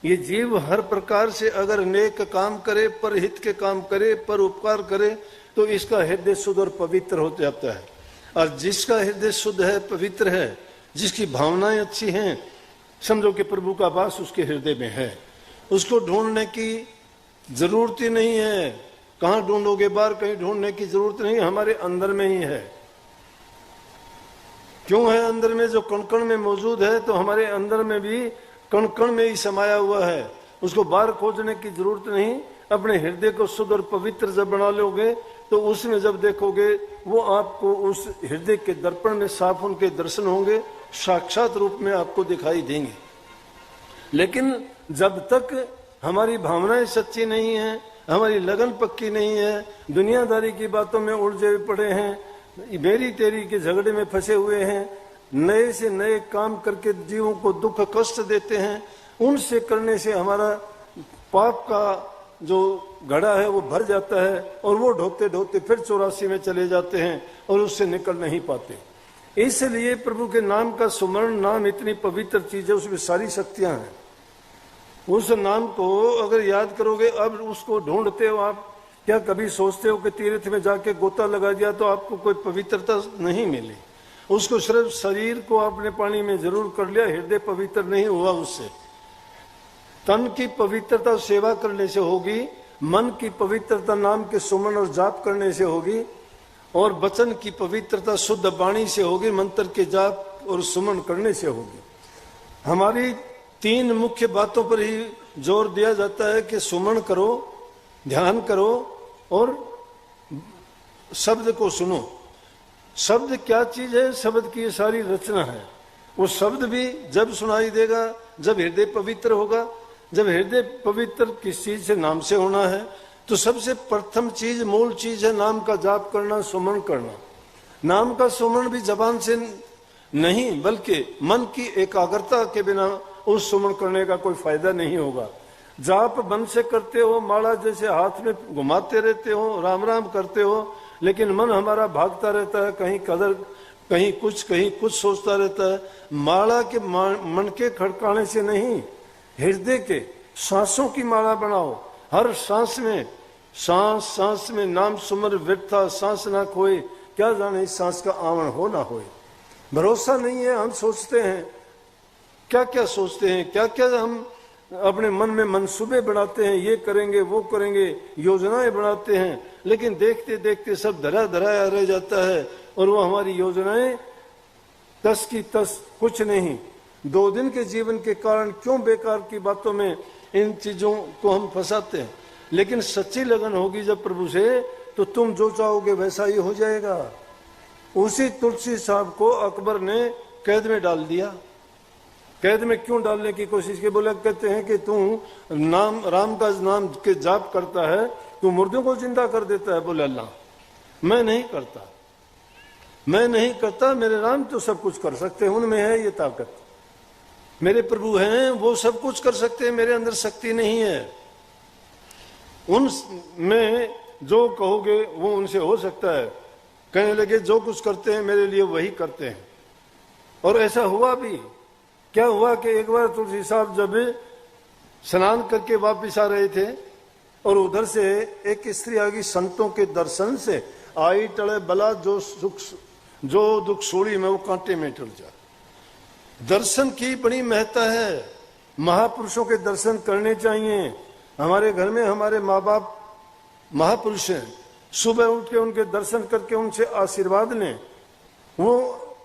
ये जीव हर प्रकार से अगर नेक काम करे, पर हित के काम करे, पर उपकार करे, तो इसका हृदय शुद्ध और पवित्र हो जाता है। और जिसका हृदय शुद्ध है, पवित्र है, जिसकी भावनाएं अच्छी हैं, समझो कि प्रभु का वास उसके हृदय में है, उसको ढूंढने की जरूरत ही नहीं है। कहाँ ढूंढोगे? बाहर कहीं ढूंढने की जरूरत नहीं, हमारे अंदर में ही है। क्यों है अंदर में? जो कण कण में मौजूद है, तो हमारे अंदर में भी कण कण में ही समाया हुआ है। उसको बाहर खोजने की जरूरत नहीं। अपने हृदय को शुद्ध और पवित्र जब बना लोगे, तो उसमें जब देखोगे, वो आपको उस हृदय के दर्पण में साफ उनके दर्शन होंगे, साक्षात रूप में आपको दिखाई देंगे। लेकिन जब तक हमारी भावनाएं सच्ची नहीं है, हमारी लगन पक्की नहीं है, दुनियादारी की बातों में उलझे पड़े हैं, मेरी तेरी के झगड़े में फंसे हुए हैं, नए से नए काम करके जीवों को दुख कष्ट देते हैं, उनसे करने से हमारा पाप का जो घड़ा है वो भर जाता है, और वो ढोते ढोते फिर 84 में चले जाते हैं और उससे निकल नहीं पाते। इसलिए प्रभु के नाम का सुमरण, नाम इतनी पवित्र चीज है, उसमें सारी शक्तियां हैं। उस नाम को अगर याद करोगे, अब उसको ढूंढते हो आप, क्या कभी सोचते हो कि तीर्थ में जाके गोता लगा दिया तो आपको कोई पवित्रता नहीं मिली? उसको सिर्फ शरीर को आपने पानी में जरूर कर लिया, हृदय पवित्र नहीं हुआ उससे। तन की पवित्रता सेवा करने से होगी, मन की पवित्रता नाम के सुमन और जाप करने से होगी, और वचन की पवित्रता शुद्ध वाणी से होगी, मंत्र के जाप और सुमन करने से होगी। हमारी 3 मुख्य बातों पर ही जोर दिया जाता है कि सुमन करो, ध्यान करो और शब्द को सुनो। शब्द क्या चीज है? शब्द की सारी रचना है। वो शब्द भी जब सुनाई देगा जब हृदय पवित्र होगा। जब हृदय पवित्र किस चीज से? नाम से होना है। तो सबसे प्रथम चीज, मूल चीज है नाम का जाप करना, सुमन करना। नाम का सुमन भी जबान से नहीं, बल्कि मन की एकाग्रता के बिना उस सुमन करने का कोई फायदा नहीं होगा। जाप मन से करते हो, माला जैसे हाथ में घुमाते रहते हो, राम राम करते हो, लेकिन मन हमारा भागता रहता है, कहीं कदर, कहीं कुछ सोचता रहता है। माला के मन के खड़काने से नहीं, हृदय के सांसों की माला बनाओ। हर सांस में नाम सुमर व्यर्था सांस ना खोए, क्या जाने इस सांस का आवन हो ना होए। भरोसा नहीं है। हम सोचते हैं, क्या क्या सोचते हैं, क्या क्या हम अपने मन में मंसूबे बनाते हैं, ये करेंगे वो करेंगे, योजनाएं बनाते हैं, लेकिन देखते देखते सब धराया रह जाता है, और वो हमारी योजनाएं तस की तस कुछ नहीं। 2 दिन के जीवन के कारण क्यों बेकार की बातों में इन चीजों को हम फंसाते हैं। लेकिन सच्ची लगन होगी जब प्रभु से, तो तुम जो चाहोगे वैसा ही हो जाएगा। उसी तुलसी साहब को अकबर ने कैद में डाल दिया। कैद में क्यों डालने की कोशिश की? बोले, कहते हैं कि तू राम का नाम के जाप करता है, तू मुर्दों को जिंदा कर देता है। बोले, अल्लाह मैं नहीं करता, मेरे राम तो सब कुछ कर सकते हैं, उनमें है ये ताकत। मेरे प्रभु हैं, वो सब कुछ कर सकते हैं, मेरे अंदर शक्ति नहीं है। उनमें जो कहोगे वो उनसे हो सकता है। कहने लगे, जो कुछ करते हैं मेरे लिए वही करते हैं। और ऐसा हुआ भी। क्या हुआ कि एक बार तुलसी साहब जब स्नान करके वापिस आ रहे थे, और उधर से एक स्त्री आ गई, संतों के दर्शन से आई टले बला, जो दुख सोड़ी में वो कांटे में टल जा। दर्शन की बड़ी महत्ता है। महापुरुषों के दर्शन करने चाहिए। हमारे घर में हमारे माँ बाप महापुरुष हैं, सुबह उठ के उनके दर्शन करके उनसे आशीर्वाद लें। वो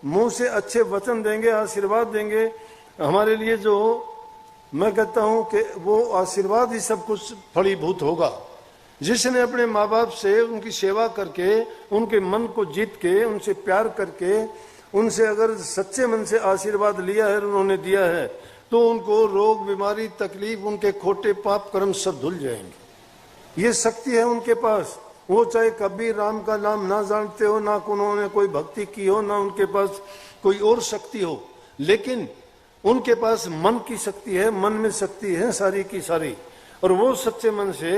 मुंह से अच्छे वचन देंगे, आशीर्वाद देंगे हमारे लिए। जो मैं कहता हूं कि वो आशीर्वाद ही सब कुछ फलीभूत होगा। जिसने अपने माँ बाप से उनकी सेवा करके, उनके मन को जीत के, उनसे प्यार करके, उनसे अगर सच्चे मन से आशीर्वाद लिया है, उन्होंने दिया है, तो उनको रोग बीमारी तकलीफ, उनके खोटे पाप कर्म सब धुल जाएंगे। ये शक्ति है उनके पास। वो चाहे कभी राम का नाम ना जानते हो, ना उन्होंने कोई भक्ति की हो, ना उनके पास कोई और शक्ति हो, लेकिन उनके पास मन की शक्ति है, मन में शक्ति है सारी की सारी। और वो सच्चे मन से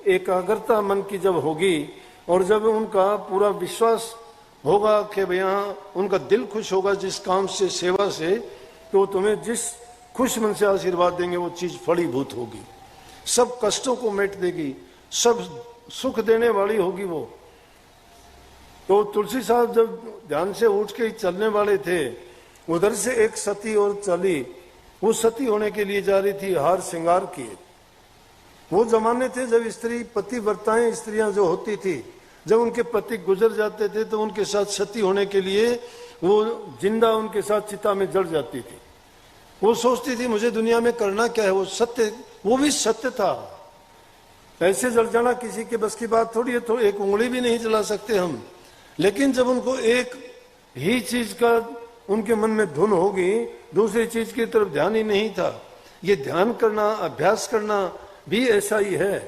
एकाग्रता मन की जब होगी, और जब उनका पूरा विश्वास होगा कि भैया उनका दिल खुश होगा जिस काम से, सेवा से, तो तुम्हें जिस खुश मन से आशीर्वाद देंगे वो चीज फलीभूत होगी, सब कष्टों को मेट देगी, सब सुख देने वाली होगी वो। तो तुलसी साहब जब ध्यान से उठ के चलने वाले थे, उधर से एक सती और चली, वो सती होने के लिए जा रही थी, हार श्रृंगार किए। वो जमाने थे जब स्त्री पतिव्रताएं स्त्रियां जो होती थी, जब उनके पति गुजर जाते थे तो उनके साथ सती होने के लिए वो जिंदा उनके साथ चिता में जल जाती थी। वो सोचती थी मुझे दुनिया में करना क्या है, वो सत्य, वो भी सत्य था। ऐसे जल जाना किसी के बस की बात थोड़ी है, तो एक उंगली भी नहीं चला सकते हम। लेकिन जब उनको एक ही चीज का उनके मन में धुन होगी, दूसरी चीज की तरफ ध्यान ही नहीं था। ये ध्यान करना, अभ्यास करना भी ऐसा ही है।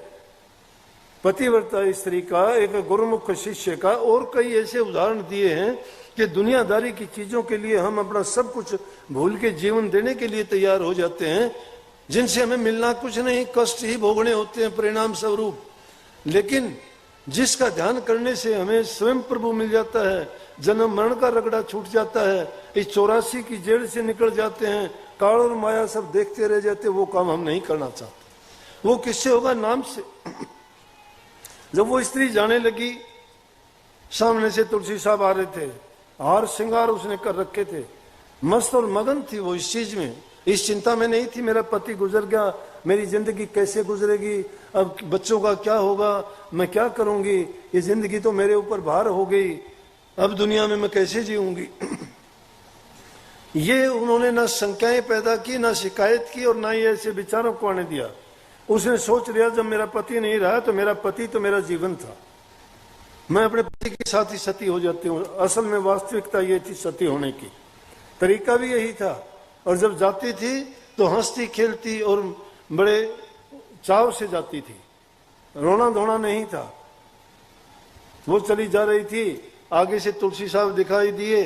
पतिव्रता स्त्री का, एक गुरुमुख शिष्य का, और कई ऐसे उदाहरण दिए हैं कि दुनियादारी की चीजों के लिए हम अपना सब कुछ भूल के जीवन देने के लिए तैयार हो जाते हैं, जिनसे हमें मिलना कुछ नहीं, कष्ट ही भोगने होते हैं परिणाम स्वरूप। लेकिन जिसका ध्यान करने से हमें स्वयं प्रभु मिल जाता है, जन्म मरण का रगड़ा छूट जाता है, इस 84 की जेल से निकल जाते हैं, काल और माया सब देखते रह जाते, वो काम हम नहीं करना चाहते। वो किससे होगा? नाम से। जब वो स्त्री जाने लगी, सामने से तुलसी साहब आ रहे थे, हार श्रृंगार उसने कर रखे थे, मस्त और मगन थी वो इस चीज में, इस चिंता में नहीं थी मेरा पति गुजर गया, मेरी जिंदगी कैसे गुजरेगी, अब बच्चों का क्या होगा, मैं क्या करूंगी, ये जिंदगी तो मेरे ऊपर भार हो गई, अब दुनिया में मैं कैसे जीऊंगी। ये उन्होंने ना शंकाएं पैदा की, ना शिकायत की, और ना ही ऐसे विचारों को आने दिया। उसने सोच लिया जब मेरा पति नहीं रहा तो मेरा पति तो मेरा जीवन था, मैं अपने पति के साथ ही सती हो जाती हूँ। असल में वास्तविकता ये थी सती होने की, तरीका भी यही था। और जब जाती थी तो हंसती खेलती और बड़े चाव से जाती थी, रोना धोना नहीं था। वो चली जा रही थी, आगे से तुलसी साहब दिखाई दिए।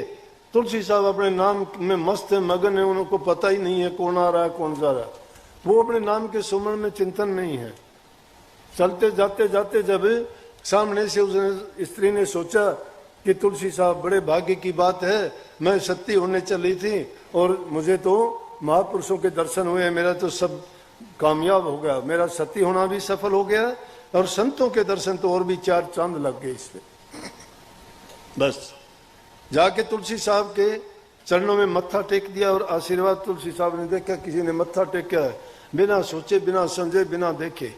तुलसी साहब अपने नाम में मस्त है, मगन है, उनको पता ही नहीं है कौन आ रहा है कौन जा रहा है। वो अपने नाम के सुमरण में चिंतन नहीं है। चलते जाते जाते जब सामने से उस स्त्री ने सोचा कि तुलसी साहब बड़े भाग्य की बात है, मैं सती होने चली थी और मुझे तो महापुरुषों के दर्शन हुए, मेरा तो सब कामयाब हो गया, मेरा सती होना भी सफल हो गया और संतों के दर्शन तो और भी 4 चांद लग गए इसमें। बस जाके तुलसी साहब के चरणों में मत्था टेक दिया और आशीर्वाद। तुलसी साहब ने देखा किसी ने मत्था टेका है, बिना सोचे बिना समझे बिना देखे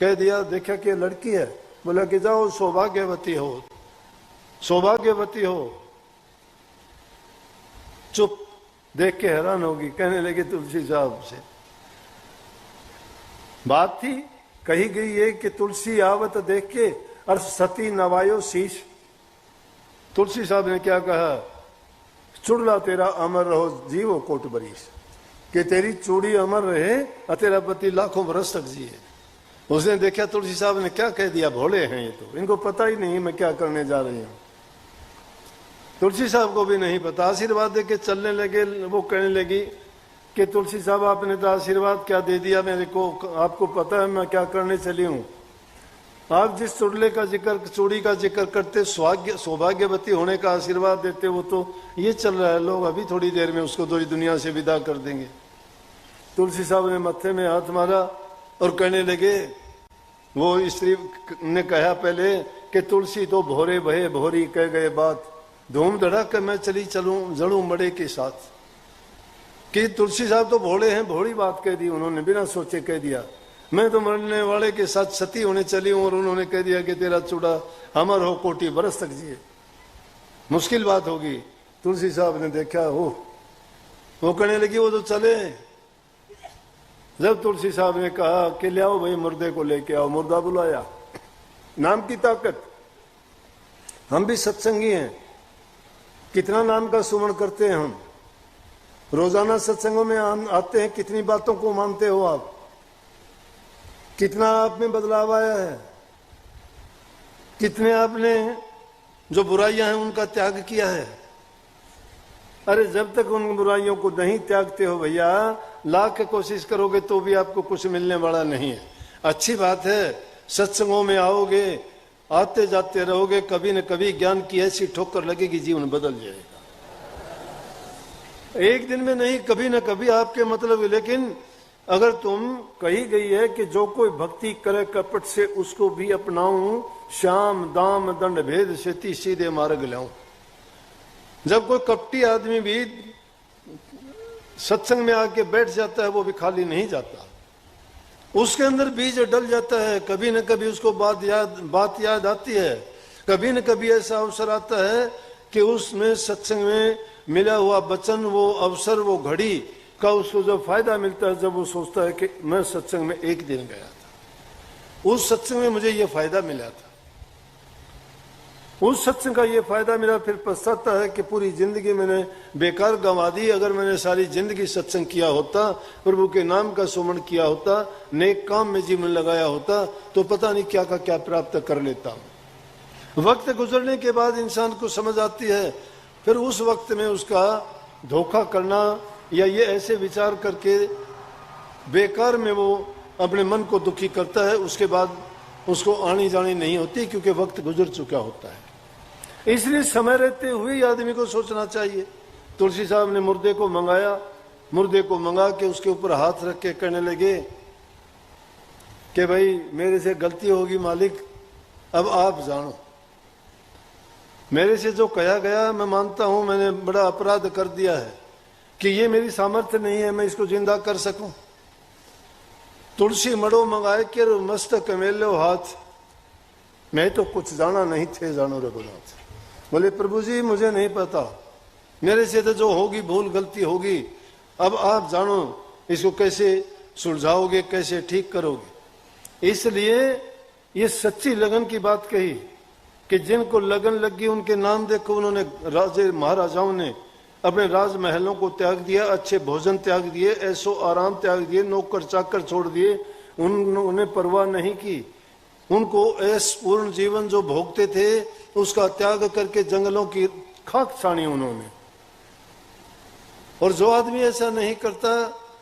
कह दिया, देखा कि लड़की है, बोला कि जाओ सौभाग्यवती हो, सौभाग्यवती हो। चुप, देख के हैरान होगी, कहने लगे तुलसी साहब से। बात थी कही गई है कि तुलसी आवत देख के और सती नवायो शीश। तुलसी साहब ने क्या कहा? चुड़ला तेरा अमर रहो जीवो कोट बरीस, कि तेरी चूड़ी अमर रहे और तेरा पति लाखों बरस तक जिए। उसने देखा तुलसी साहब ने क्या कह दिया, भोले हैं ये तो, इनको पता ही नहीं मैं क्या करने जा रही हूं। तुलसी साहब को भी नहीं पता, आशीर्वाद दे के चलने लगे। वो कहने लगी कि तुलसी साहब आपने तो आशीर्वाद क्या दे दिया मेरे को, आपको पता है मैं क्या करने चली हूं। आप जिस चुड़ले का जिक्र, चूड़ी का जिक्र करते, सौभाग्यवती होने का आशीर्वाद देते, वो तो ये चल रहा है, लोग अभी थोड़ी देर में उसको तो दुनिया से विदा कर देंगे। तुलसी साहब ने मत्थे में हाथ मारा और कहने लगे, वो स्त्री ने कहा पहले कि तुलसी तो भोरे भये भोरी कह गए बात, धूम धड़क मैं चली चलूं जड़ू मड़े के साथ। कि तुलसी साहब तो भोले हैं, भोली बात कह दी उन्होंने, बिना सोचे कह दिया। मैं तो मरने वाले के साथ सती होने चली हूं और उन्होंने कह दिया कि तेरा चूड़ा अमर हो कोटि बरस तक जिए। मुश्किल बात होगी। तुलसी साहब ने देखा, वो कहने लगी वो तो चले। जब तुलसी साहब ने कहा कि ले आओ भाई मुर्दे को लेके आओ, मुर्दा बुलाया। नाम की ताकत। हम भी सत्संगी हैं, कितना नाम का सुमरण करते हैं हम, रोजाना सत्संगों में आते हैं, कितनी बातों को मानते हो आप, कितना आप में बदलाव आया है, कितने आपने जो बुराइयां हैं उनका त्याग किया है। अरे जब तक उन बुराइयों को नहीं त्यागते हो भैया, लाख कोशिश करोगे तो भी आपको कुछ मिलने वाला नहीं है। अच्छी बात है, सत्संगों में आओगे, आते जाते रहोगे, कभी न कभी ज्ञान की ऐसी ठोकर लगेगी, जीवन बदल जाएगा। एक दिन में नहीं, कभी न कभी आपके मतलब। लेकिन अगर तुम कही गई है कि जो कोई भक्ति करे कपट से उसको भी अपनाऊं, श्याम दाम दंड भेद से सीधे मार्ग लाऊं। जब कोई कपटी आदमी भी सत्संग में आके बैठ जाता है वो भी खाली नहीं जाता, उसके अंदर बीज डल जाता है। कभी न कभी उसको बात याद आती है, कभी न कभी ऐसा अवसर आता है कि उसमें सत्संग में मिला हुआ वचन, वो अवसर, वो घड़ी का उसको जो फायदा मिलता है, जब वो सोचता है कि मैं सत्संग में एक दिन गया था, उस सत्संग में मुझे ये फायदा मिला था, उस सत्संग का ये फायदा मिला, फिर पछताता है कि पूरी जिंदगी मैंने बेकार गंवा दी। अगर मैंने सारी जिंदगी सत्संग किया होता, प्रभु के नाम का सुमरण किया होता, नेक काम में जीवन लगाया होता, तो पता नहीं क्या का क्या प्राप्त कर लेता। वक्त गुजरने के बाद इंसान को समझ आती है, फिर उस वक्त में उसका धोखा करना या ये ऐसे विचार करके बेकार में वो अपने मन को दुखी करता है, उसके बाद उसको आनी जानी नहीं होती, क्योंकि वक्त गुजर चुका होता है। इसलिए समय रहते हुए आदमी को सोचना चाहिए। तुलसी साहब ने मुर्दे को मंगाया, मुर्दे को मंगा के उसके ऊपर हाथ रख के कहने लगे कि भाई मेरे से गलती होगी मालिक, अब आप जानो, मेरे से जो कहा गया मैं मानता हूं मैंने बड़ा अपराध कर दिया है कि ये मेरी सामर्थ्य नहीं है मैं इसको जिंदा कर सकूं। तुलसी मड़ो मंगाए के मस्तक मेलो हाथ, मैं तो कुछ जाना नहीं थे जानो रघुनाथ। बोले प्रभु जी मुझे नहीं पता, मेरे से तो जो होगी भूल गलती होगी, अब आप जानो इसको कैसे सुलझाओगे, कैसे ठीक करोगे। इसलिए ये सच्ची लगन की बात कही कि जिनको लगन लगी उनके नाम देखो। उन्होंने राजे महाराजाओं ने अपने राजमहलों को त्याग दिया, अच्छे भोजन त्याग दिए, ऐसो आराम त्याग दिए, नौकर चाकर छोड़ दिए, उन्होंने परवाह नहीं की। उनको ऐस पूर्ण जीवन जो भोगते थे उसका त्याग करके जंगलों की खाक छानी उन्होंने। और जो आदमी ऐसा नहीं करता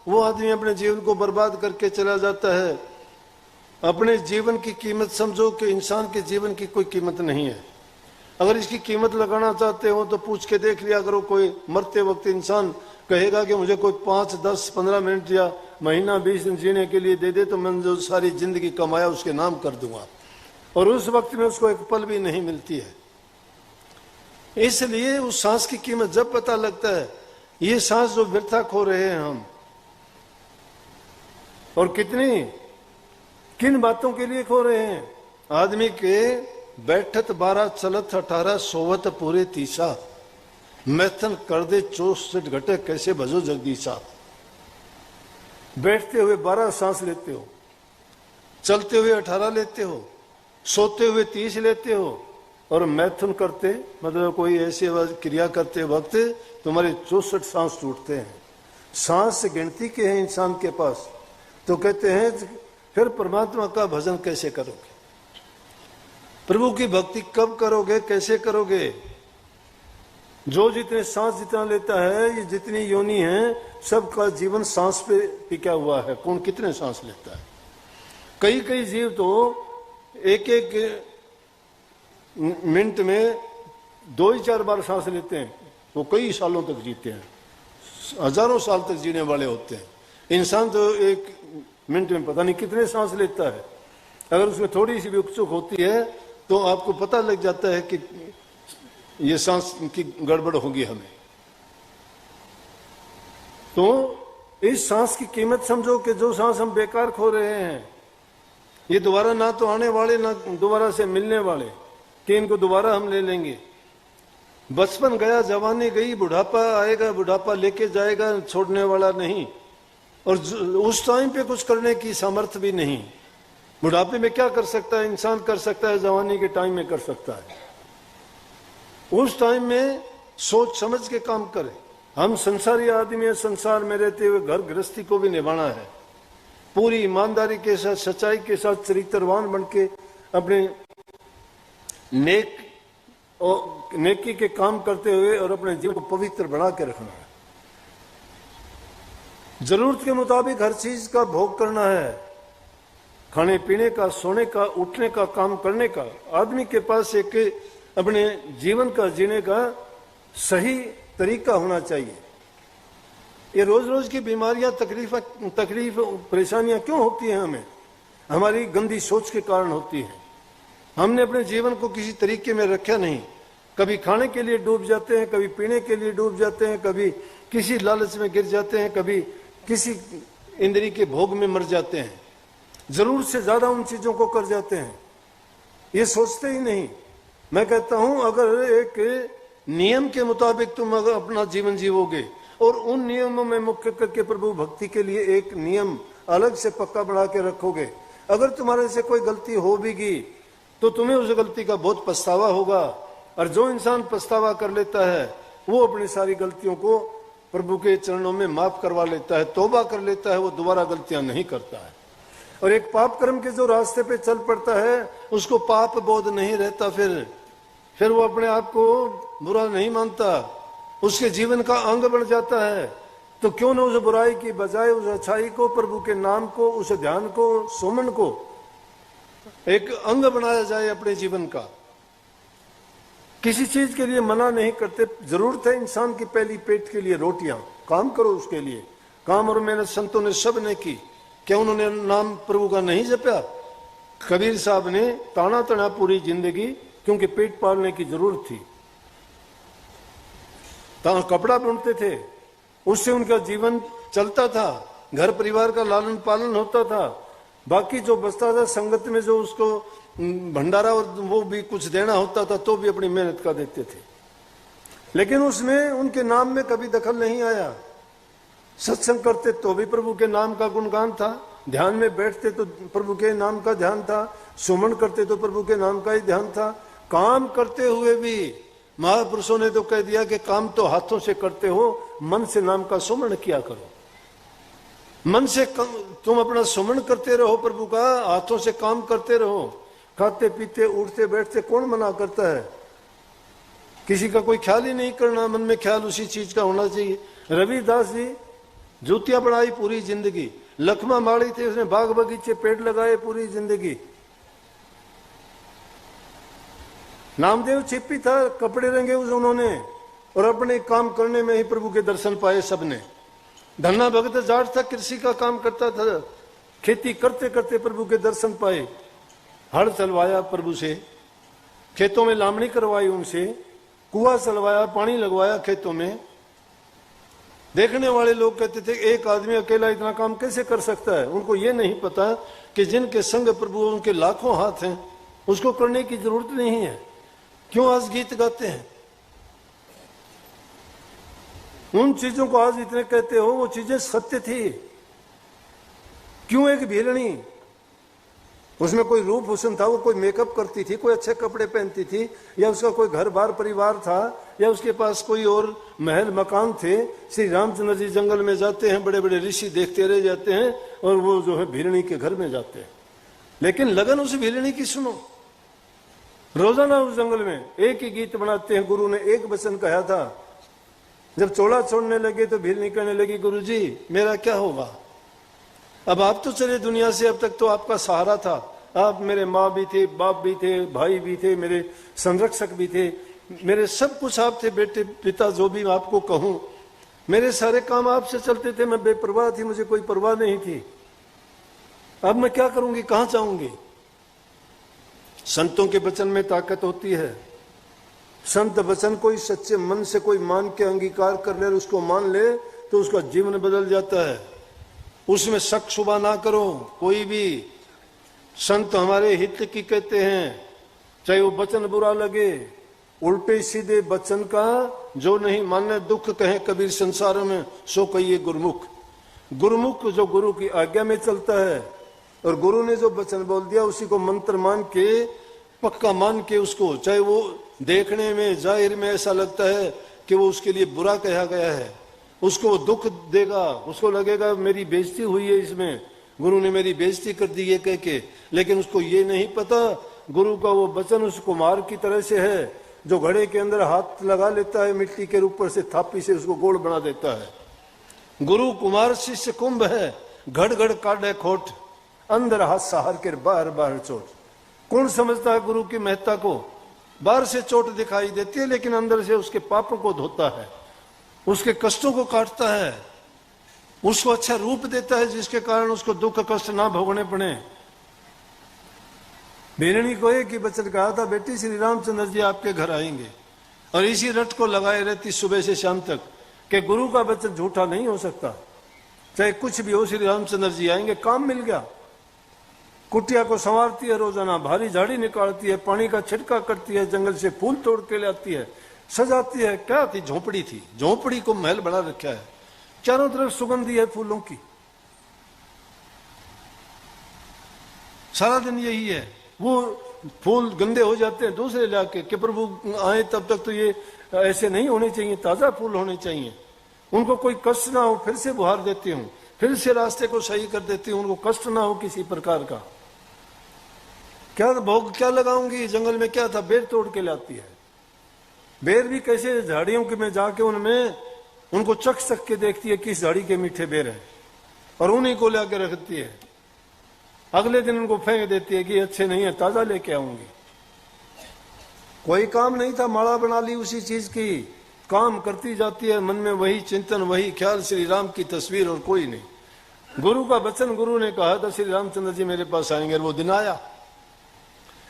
वो आदमी अपने जीवन को बर्बाद करके चला जाता है। अपने जीवन की कीमत समझो कि इंसान के जीवन की कोई कीमत नहीं है। अगर इसकी कीमत लगाना चाहते हो तो पूछ के देख लिया करो। कोई मरते वक्त इंसान कहेगा कि मुझे कोई 5, 10, 15 मिनट या महीना 20 दिन जीने के लिए दे दे तो मैं जो सारी जिंदगी कमाया उसके नाम कर दूंगा, और उस वक्त में उसको एक पल भी नहीं मिलती है। इसलिए उस सांस की कीमत जब पता लगता है, ये सांस जो व्यर्था खो रहे हैं हम, और किन बातों के लिए खो रहे हैं। आदमी के बैठत 12 चलत 18 सोवत पूरे 30, मैथन कर दे 64 घटे कैसे भजो जगदीशा। बैठते हुए 12 सांस लेते हो, चलते हुए 18 लेते हो, सोते हुए 30 लेते हो, और मैथुन करते मतलब कोई ऐसी क्रिया करते वक्त तुम्हारे 64 सांस टूटते हैं। सांस गिनती के हैं इंसान के पास, तो कहते हैं फिर परमात्मा का भजन कैसे करोगे, प्रभु की भक्ति कब करोगे, कैसे करोगे। जो जितने सांस जितना लेता है, ये जितनी योनि है, सबका जीवन सांस पे टिका हुआ है। कौन कितने सांस लेता है। कई जीव तो एक मिनट में 2 ही 4 बार सांस लेते हैं, वो कई सालों तक जीते हैं, हजारों साल तक जीने वाले होते हैं। इंसान तो 1 मिनट में पता नहीं कितने सांस लेता है। अगर उसमें थोड़ी सी भी उत्सुक होती है तो आपको पता लग जाता है कि ये सांस की गड़बड़ होगी हमें। तो इस सांस की कीमत समझो कि जो सांस हम बेकार खो रहे हैं, ये दोबारा ना तो आने वाले ना दोबारा से मिलने वाले, कि इनको दोबारा हम ले लेंगे। बचपन गया, जवानी गई, बुढ़ापा आएगा, बुढ़ापा लेके जाएगा, छोड़ने वाला नहीं। और उस टाइम पे कुछ करने की सामर्थ्य भी नहीं। बुढ़ापे में क्या कर सकता है इंसान, कर सकता है जवानी के टाइम में कर सकता है। उस टाइम में सोच समझ के काम करे। हम संसारी आदमी है, संसार में रहते हुए घर गृहस्थी को भी निभाना है, पूरी ईमानदारी के साथ, सच्चाई के साथ, चरित्रवान बन के अपने नेकी के काम करते हुए और अपने जीवन को पवित्र बना के रखना है। जरूरत के मुताबिक हर चीज का भोग करना है, खाने पीने का, सोने का, उठने का, काम करने का। आदमी के पास एक अपने जीवन का जीने का सही तरीका होना चाहिए। ये रोज रोज की बीमारियां, तकलीफ परेशानियां क्यों होती हैं हमें? हमारी गंदी सोच के कारण होती है। हमने अपने जीवन को किसी तरीके में रखा नहीं। कभी खाने के लिए डूब जाते हैं, कभी पीने के लिए डूब जाते हैं, कभी किसी लालच में गिर जाते हैं, कभी किसी इंद्रिय के भोग में मर जाते हैं। जरूरत से ज्यादा उन चीजों को कर जाते हैं, ये सोचते ही नहीं। मैं कहता हूं अगर एक नियम के मुताबिक तुम अगर अपना जीवन जीवोगे और उन नियमों में मुख्य करके प्रभु भक्ति के लिए एक नियम अलग से पक्का बना के रखोगे, अगर तुम्हारे से कोई गलती हो भी गई तो तुम्हें उस गलती का बहुत पछतावा होगा। और जो इंसान पछतावा कर लेता है वो अपनी सारी गलतियों को प्रभु के चरणों में माफ करवा लेता है, तौबा कर लेता है, वो दोबारा गलतियां नहीं करता है। और एक पाप कर्म के जो रास्ते पे चल पड़ता है उसको पाप बोध नहीं रहता, फिर वो अपने आप को बुरा नहीं मानता, उसके जीवन का अंग बन जाता है। तो क्यों न उस बुराई की बजाय उस अच्छाई को, प्रभु के नाम को, उस ध्यान को, सुमन को एक अंग बनाया जाए अपने जीवन का। किसी चीज के लिए मना नहीं करते। जरूरत है इंसान की पहली पेट के लिए रोटियां, काम करो उसके लिए। काम और मेहनत संतों ने सब ने की, क्या उन्होंने नाम प्रभु का नहीं जपा? कबीर साहब ने ताना तना पूरी जिंदगी, क्योंकि पेट पालने की जरूरत थी, कपड़ा बुनते थे, उससे उनका जीवन चलता था, घर परिवार का लालन पालन होता था। बाकी जो बचता था संगत में जो उसको भंडारा और वो भी कुछ देना होता था तो भी अपनी मेहनत का देते थे। लेकिन उसमें उनके नाम में कभी दखल नहीं आया। सत्संग करते तो भी प्रभु के नाम का गुणगान था, ध्यान में बैठते तो प्रभु के नाम का ध्यान था, सुमन करते तो प्रभु के नाम का ही ध्यान था। काम करते हुए भी महापुरुषों ने तो कह दिया कि काम तो हाथों से करते हो, मन से नाम का सुमन किया करो। मन से तुम अपना सुमन करते रहो प्रभु का, हाथों से काम करते रहो। खाते पीते उठते बैठते कौन मना करता है? किसी का कोई ख्याल ही नहीं करना, मन में ख्याल उसी चीज का होना चाहिए। रविदास जी जूतियां बनाई पूरी जिंदगी, लखमा माड़ी थे, उसने बाग बगीचे पेड़ लगाए पूरी जिंदगी। नामदेव छिपी था, कपड़े रंगे उन्होंने और अपने काम करने में ही प्रभु के दर्शन पाए सबने। धन्ना भगत जाट था, कृषि का काम करता था, खेती करते करते प्रभु के दर्शन पाए। हल चलवाया प्रभु से, खेतों में लामड़ी करवाई उनसे, कुआं चलवाया, पानी लगवाया खेतों में। देखने वाले लोग कहते थे एक आदमी अकेला इतना काम कैसे कर सकता है? उनको ये नहीं पता कि जिनके संग प्रभु उनके लाखों हाथ हैं, उसको करने की जरूरत नहीं है। क्यों आज गीत गाते हैं? उन चीजों को आज इतने कहते हो, वो चीजें सत्य थी। क्यों एक भीलनी, उसमें कोई रूप हुस्न था, वो कोई मेकअप करती थी, कोई अच्छे कपड़े पहनती थी, या उसका कोई घर बार परिवार था, या उसके पास कोई और महल मकान थे। श्री रामचंद्र जी जंगल में जाते हैं, बड़े बड़े ऋषि देखते रह जाते हैं और वो जो है भीलनी के घर में जाते हैं। लेकिन लगन उस भीलनी की सुनो। रोजाना उस जंगल में एक ही गीत बनाते हैं। गुरु ने एक वचन कहा था, जब चोला छोड़ने लगे तो भीलनी कहने लगी, गुरु जी मेरा क्या होगा? अब आप तो चले दुनिया से, अब तक तो आपका सहारा था, आप मेरे माँ भी थे, बाप भी थे, भाई भी थे, मेरे संरक्षक भी थे, मेरे सब कुछ आप थे, बेटे पिता जो भी आपको कहूं, मेरे सारे काम आपसे चलते थे, मैं बेपरवाह थी, मुझे कोई परवाह नहीं थी। अब मैं क्या करूंगी, कहां जाऊंगी? संतों के वचन में ताकत होती है। संत वचन कोई सच्चे मन से कोई मान के अंगीकार कर ले, उसको मान ले तो उसका जीवन बदल जाता है। उसमें शक शुबा ना करो। कोई भी संत हमारे हित की कहते हैं, चाहे वो वचन बुरा लगे, उल्टे सीधे वचन का जो नहीं माने दुख कहे कबीर संसार में, सो कहिए गुरुमुख। गुरुमुख जो गुरु की आज्ञा में चलता है और गुरु ने जो वचन बोल दिया उसी को मंत्र मान के, पक्का मान के उसको, चाहे वो देखने में जाहिर में ऐसा लगता है कि वो उसके लिए बुरा कहा गया है, उसको दुख देगा, उसको लगेगा मेरी बेइज्जती हुई है, इसमें गुरु ने मेरी बेइज्जती कर दी है कह के। लेकिन उसको ये नहीं पता गुरु का वो वचन उस कुम्हार की तरह से है जो घड़े के अंदर हाथ लगा लेता है, मिट्टी के ऊपर से थापी से उसको गोल बना देता है। गुरु कुमार शिष्य कुंभ है, घड़ घड़ काटे खोट, अंदर हाथ सहार के बाहर बाहर चोट। कौन समझता है गुरु की महत्ता को? बाहर से चोट दिखाई देती है लेकिन अंदर से उसके पापों को धोता है, उसके कष्टों को काटता है। उसको अच्छा रूप देता है जिसके कारण उसको दुख कष्ट ना भोगने पड़े। बेरणी को एक ही वचन कहा था, बेटी श्री रामचंद्र जी आपके घर आएंगे, और इसी रट को लगाए रहती सुबह से शाम तक कि गुरु का वचन झूठा नहीं हो सकता, चाहे कुछ भी हो श्री रामचंद्र जी आएंगे। काम मिल गया। कुटिया को संवारती है, रोजाना भारी झाड़ी निकालती है, पानी का छिड़का करती है, जंगल से फूल तोड़ के लाती है, सजाती है। क्या थी? झोपड़ी थी। झोपड़ी को महल बना रखा है, चारों तरफ सुगंधी है फूलों की। सारा दिन यही है। वो फूल गंदे हो जाते हैं, दूसरे लाके कि प्रभु आए तब तक तो ये ऐसे नहीं होने चाहिए, ताजा फूल होने चाहिए। उनको कोई कष्ट ना हो, फिर से बुहार देती हूँ, फिर से रास्ते को सही कर देती हूँ, उनको कष्ट ना हो किसी प्रकार का। क्या भोग क्या लगाऊंगी? जंगल में क्या था? बेर तोड़ के लाती है। बेर भी कैसे? झाड़ियों के में जाके उनमें उनको चख के देखती है किस झाड़ी के मीठे बेर है, और उन्हीं को लाके रखती है। अगले दिन उनको फेंक देती है कि अच्छे नहीं है, ताजा लेके आऊंगी। कोई काम नहीं था, माला बना ली उसी चीज की, काम करती जाती है, मन में वही चिंतन, वही ख्याल, श्री राम की तस्वीर और कोई नहीं। गुरु का वचन, गुरु ने कहा था श्री रामचंद्र जी मेरे पास आएंगे, और वो दिन आया।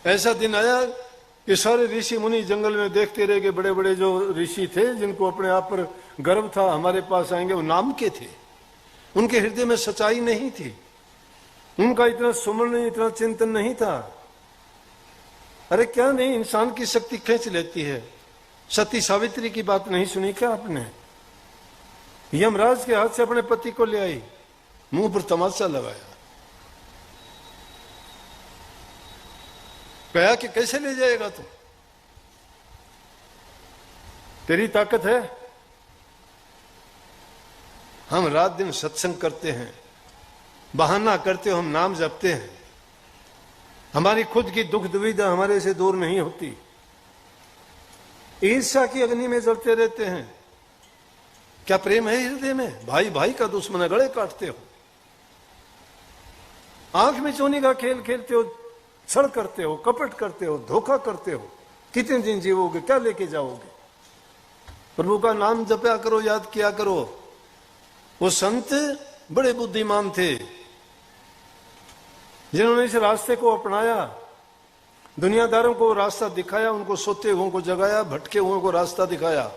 ऐसा दिन आया कि सारे ऋषि मुनि जंगल में देखते रहे कि बड़े बड़े जो ऋषि थे, जिनको अपने आप पर गर्व था हमारे पास आएंगे, वो नाम के थे, उनके हृदय में सच्चाई नहीं थी, उनका इतना सुमन नहीं, इतना चिंतन नहीं था। अरे क्या नहीं, इंसान की शक्ति खींच लेती है। सती सावित्री की बात नहीं सुनी क्या आपने? यमराज के हाथ से अपने पति को ले आई, मुंह पर तमाचा लगाया, कहा कि कैसे ले जाएगा तू? तेरी ताकत है? हम रात दिन सत्संग करते हैं, बहाना करते हो, हम नाम जपते हैं, हमारी खुद की दुख दुविधा हमारे से दूर नहीं होती, ईर्ष्या की अग्नि में जलते रहते हैं। क्या प्रेम है हृदय में? भाई भाई का दुश्मन है, गले काटते हो, आंख में चोनी का खेल खेलते हो, छल करते हो, कपट करते हो, धोखा करते हो। कितने दिन जीवोगे? क्या लेके जाओगे? प्रभु का नाम जपया करो, याद किया करो। वो संत बड़े बुद्धिमान थे जिन्होंने इस रास्ते को अपनाया, दुनियादारों को रास्ता दिखाया, उनको सोते हुओं को जगाया, भटके हुओं को रास्ता दिखाया,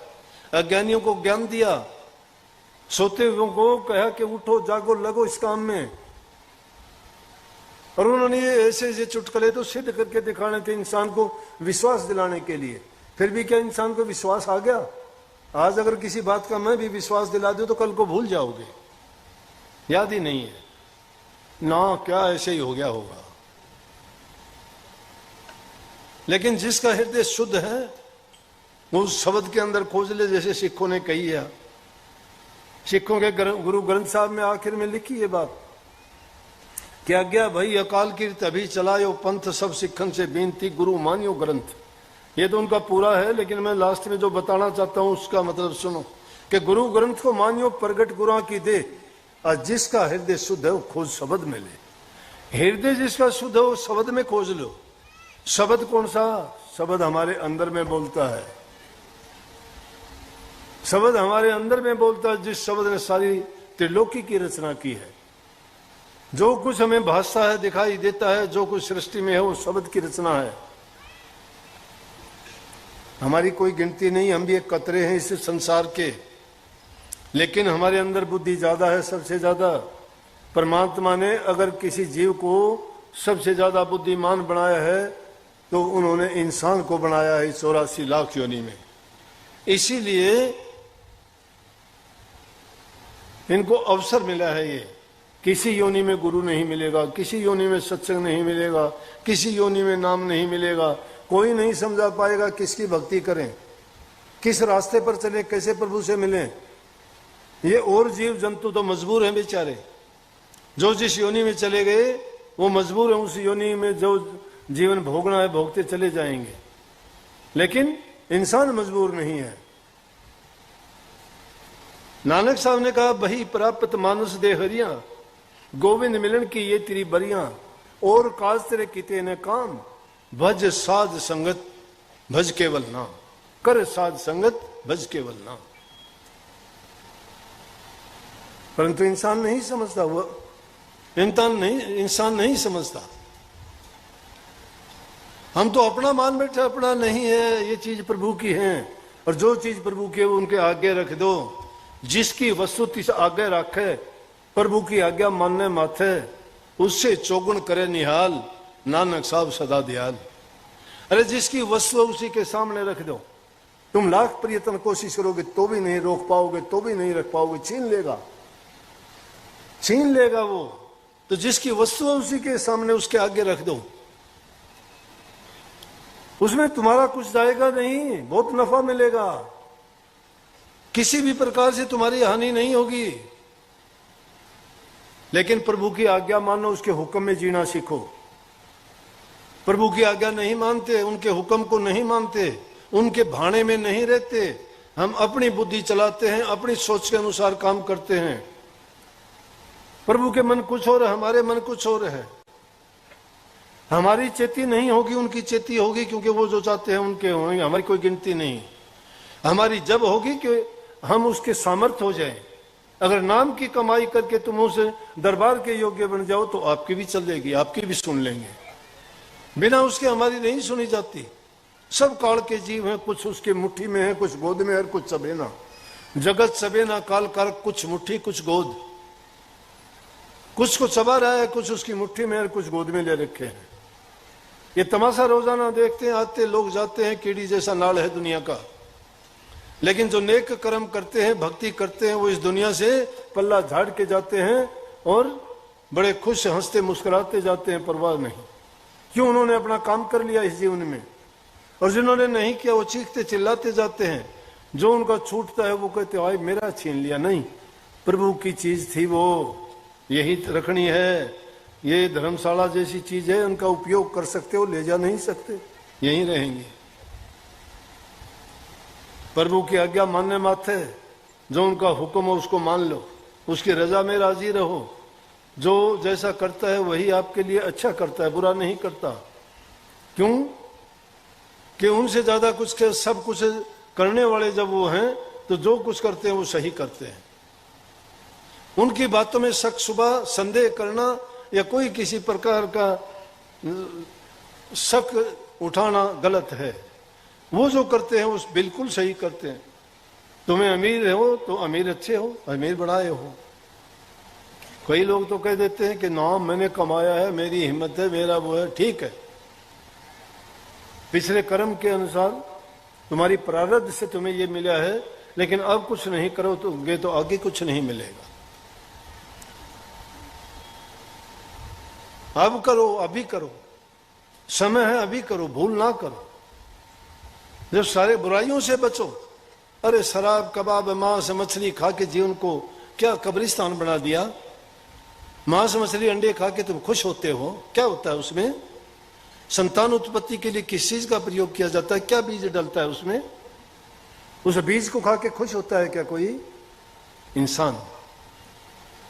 अज्ञानियों को ज्ञान दिया, सोते हुओं को कहा कि उठो जागो लगो इस काम में। और उन्होंने ये ऐसे ऐसे चुटकुले तो सिद्ध करके दिखाने थे इंसान को विश्वास दिलाने के लिए। फिर भी क्या इंसान को विश्वास आ गया? आज अगर किसी बात का मैं भी विश्वास दिला दूं तो कल को भूल जाओगे, याद ही नहीं है ना, क्या ऐसे ही हो गया होगा। लेकिन जिसका हृदय शुद्ध है वो उस शब्द के अंदर खोज ले, जैसे सिखों ने कही है। सिखों के गुरु ग्रंथ साहब में आखिर में लिखी ये बात, क्या गया भाई अकाल कीर्त अभी चलायो पंथ, सब सिखन से बेनती गुरु मानियो ग्रंथ। ये तो उनका पूरा है, लेकिन मैं लास्ट में जो बताना चाहता हूं उसका मतलब सुनो कि गुरु ग्रंथ को मानियो प्रगट गुरुआ की दे, और जिसका हृदय शुद्ध है वो खोज शब्द में ले। हृदय जिसका शुद्ध है वो शब्द में खोज लो। शब्द कौन सा? शब्द हमारे अंदर में बोलता है, शब्द हमारे अंदर में बोलता है, जिस शब्द ने सारी त्रिलोकी की रचना की है। जो कुछ हमें भासता है, दिखाई देता है, जो कुछ सृष्टि में है वो शब्द की रचना है। हमारी कोई गिनती नहीं, हम भी एक कतरे हैं इस संसार के, लेकिन हमारे अंदर बुद्धि ज्यादा है, सबसे ज्यादा। परमात्मा ने अगर किसी जीव को सबसे ज्यादा बुद्धिमान बनाया है तो उन्होंने इंसान को बनाया है 84 लाख योनि में। इसीलिए इनको अवसर मिला है। ये किसी योनि में गुरु नहीं मिलेगा, किसी योनि में सत्संग नहीं मिलेगा, किसी योनि में नाम नहीं मिलेगा। कोई नहीं समझा पाएगा किसकी भक्ति करें, किस रास्ते पर चले, कैसे प्रभु से मिलें। ये और जीव जंतु तो मजबूर हैं बेचारे, जो जिस योनि में चले गए वो मजबूर है, उस योनि में जो जीवन भोगना है भोगते चले जाएंगे। लेकिन इंसान मजबूर नहीं है। नानक साहब ने कहा, बही प्राप्त मानुष दे हरिया, गोविंद मिलन की ये तेरी बरिया, और काज तेरे किते न काम, भज साध संगत भज केवल नाम, कर साध संगत भज केवल नाम। परंतु इंसान नहीं समझता, वो इंसान नहीं समझता। हम तो अपना मान बैठे, अपना नहीं है, ये चीज प्रभु की है, और जो चीज प्रभु की है वो उनके आगे रख दो। जिसकी वस्तुति से आगे रखे, प्रभु की आज्ञा मानने माथे, उससे चौगुन करे निहाल, नानक साहब सदा दयाल। अरे जिसकी वस्तु उसी के सामने रख दो। तुम लाख प्रयत्न कोशिश करोगे तो भी नहीं रोक पाओगे, तो भी नहीं रख पाओगे, छीन लेगा वो। तो जिसकी वस्तु है उसी के सामने, उसके आगे रख दो। उसमें तुम्हारा कुछ जाएगा नहीं, बहुत नफा मिलेगा, किसी भी प्रकार से तुम्हारी हानि नहीं होगी। लेकिन प्रभु की आज्ञा मानो, उसके हुक्म में जीना सीखो। प्रभु की आज्ञा नहीं मानते, उनके हुक्म को नहीं मानते, उनके भाने में नहीं रहते, हम अपनी बुद्धि चलाते हैं, अपनी सोच के अनुसार काम करते हैं। प्रभु के मन कुछ और है, हमारे मन कुछ और है। हमारी चेती नहीं होगी, उनकी चेती होगी, क्योंकि वो जो चाहते हैं उनके होंगे, हमारी कोई गिनती नहीं। हमारी जब होगी कि हम उसके सामर्थ्य हो जाएं। अगर नाम की कमाई करके तुम उसे दरबार के योग्य बन जाओ तो आपकी भी चलेगी, आपकी भी सुन लेंगे। बिना उसके हमारी नहीं सुनी जाती। सब काल के जीव हैं, कुछ उसके मुट्ठी में है, कुछ गोद में है, कुछ सबेना। जगत सबेना काल कारक, कुछ मुट्ठी कुछ गोद। कुछ को चबा रहा है, कुछ उसकी मुट्ठी में है, कुछ गोद में ले रखे हैं। ये तमाशा रोजाना देखते हैं, आते लोग जाते हैं, कीड़ी जैसा नाल है दुनिया का। लेकिन जो नेक कर्म करते हैं, भक्ति करते हैं, वो इस दुनिया से पल्ला झाड़ के जाते हैं और बड़े खुश हंसते मुस्कुराते जाते हैं, परवाह नहीं। क्यों? उन्होंने अपना काम कर लिया इस जीवन में। और जिन्होंने नहीं किया वो चीखते चिल्लाते जाते हैं। जो उनका छूटता है वो कहते हैं मेरा छीन लिया। नहीं, प्रभु की चीज थी वो, यही रखनी है। ये धर्मशाला जैसी चीज है, उनका उपयोग कर सकते हो, ले जा नहीं सकते, यहीं रहेंगे। प्रभु की आज्ञा मानने माथे, जो उनका हुक्म हो उसको मान लो, उसकी रजा में राजी रहो। जो जैसा करता है वही आपके लिए अच्छा करता है, बुरा नहीं करता। क्यों? कि उनसे ज्यादा कुछ के सब कुछ करने वाले जब वो हैं तो जो कुछ करते हैं वो सही करते हैं। उनकी बातों में शक शुबा संदेह करना या कोई किसी प्रकार का शक उठाना गलत है। वो जो करते हैं वो बिल्कुल सही करते हैं। तुम्हें अमीर हो तो अमीर अच्छे हो, अमीर बनाए हो। कई लोग तो कह देते हैं कि नाम मैंने कमाया है, मेरी हिम्मत है, मेरा वो है। ठीक है, पिछले कर्म के अनुसार तुम्हारी प्रारब्ध से तुम्हें ये मिला है, लेकिन अब कुछ नहीं करोगे तो आगे कुछ नहीं मिलेगा। अब करो, अभी करो, समय है, अभी करो, भूल ना करो। जब सारे बुराइयों से बचो। अरे शराब कबाब मांस मछली खा के जीवन को क्या कब्रिस्तान बना दिया। मांस मछली अंडे खा के तुम खुश होते हो, क्या होता है उसमें? संतान उत्पत्ति के लिए किस चीज का प्रयोग किया जाता है? क्या बीज डलता है उसमें? उस बीज को खा के खुश होता है क्या कोई इंसान?